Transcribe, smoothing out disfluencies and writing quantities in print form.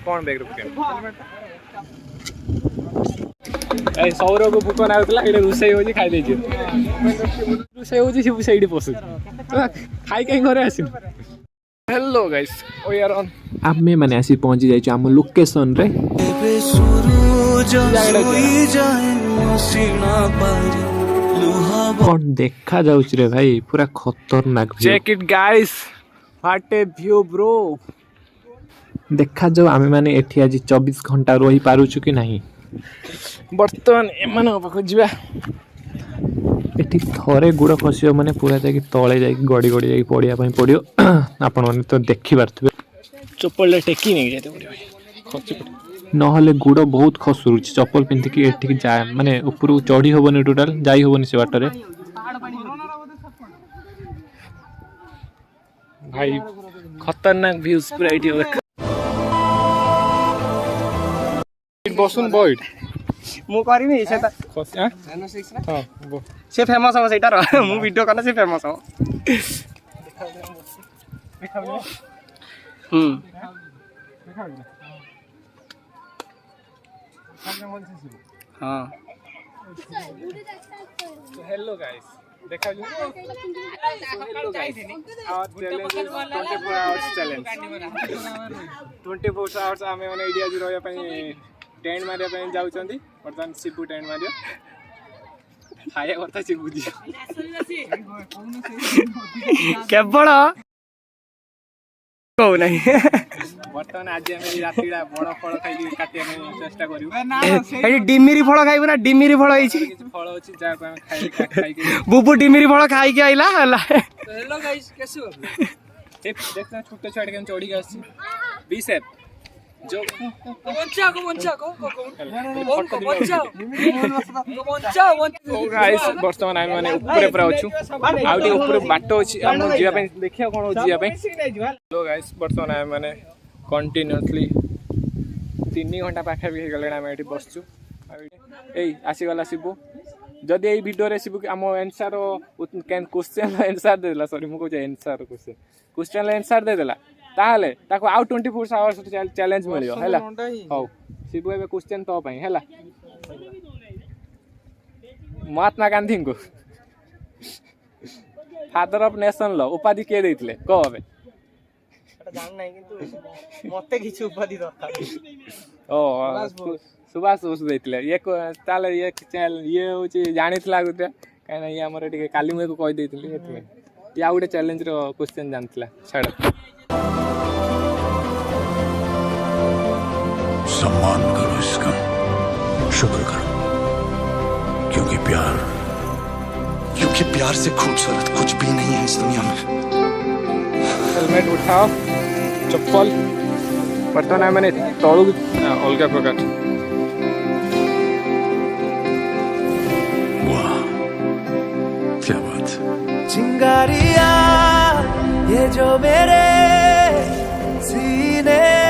कौन बैग रखे सौर को भूक नाला ये रोषे हो खाई दे रोषे हो सही पशु खाई कहीं घरे आस hello guys we are on आमे माने आसी पहुंची जाई आम लोकेशन रे कौन देखा जाउछ रे भाई पूरा खतरनाक check it guys what a view bro देखा जाओ आमे माने एठी आज 24 घंटा रही पारुछु कि नहीं बर्तमान एमान पाखु जिबा एठी थरे गुड़ खसियो माने पूरा जाकी तळे जाकी गड़ी गड़ी जाकी पड़िया पई पड़ियो आपण माने तो देखि पारथबे चप्पल टेकी नहीं जाते पड़ियो खसी नहले गुड़ बहुत खसुरुछि चप्पल पिंधि कि एठी जा माने ऊपर चढ़ी होबनी टोटल जाई होबनी से बाटरे भाई खतरनाक व्यूज पूरा एठी बसुन बॉयड मु करमी से से फेमस हो सेटार मु वीडियो करना से फेमस हो हां हेलो गाइस देखा जो hello guys our challenge 24 hours आमे माने आइडिया जो रहया पई टेंट मारिया पई जाउचंदी वर्तमान शिबू टेंट मारियो खाया करता शिबू जी केवल को नहीं वर्तमान आज हम रातिडा बड़ फळ खाइ काटिया पई चेष्टा करियो एडी डिमिरी फळ खाइबो ना डिमिरी फळ होइछि फळ होछि जा को हम खाइ के बुबू डिमिरी फळ खाइ के आइला हला हेलो गाइस कैसे हो देखना छोटे छोटे के चोड़ी के आसी बी सेप जो गाइस वर्तमान आमे माने ऊपर पर अछु आउटी ऊपर बाटो अछि हम जिया पे देखिया कोन जिया पे हेलो गाइस वर्तमान आमे माने कंटीन्यूअसली 3 घंटा पाखा भी गलेना आमे एठी बसछु एई आसी गला शिबू जदि एई वीडियो रे शिबू हम आंसर कैन क्वेश्चन आंसर देला सॉरी मु को आंसर क्वेश्चन आंसर दे देला ताहले ताको आउ 24 आवर्स चैलेंज मिलियो हैला हो शिबू एबे क्वेश्चन तो पई हैला महात्मा गांधी को फादर ऑफ नेशन लो उपाधि के देथिले को हबे एटा जान नै किंतु मते किछु उपाधि दरकार ओ सुभाष बोस देथिले ये ताले ये होची जानितला गुटे काना ये हमर एटी काली मुए को कहि देथिले एथि या उडे चैलेंज रो क्वेश्चन जानतला छाड़ सम्मान करो इसका शुक्र करो क्योंकि प्यार से खूबसूरत कुछ भी नहीं है इस दुनिया में हेलमेट उठाओ चप्पल वर्तमान मैंने तलू अलग प्रकार वाह क्या बात चिंगारिया ये जो मेरे सीने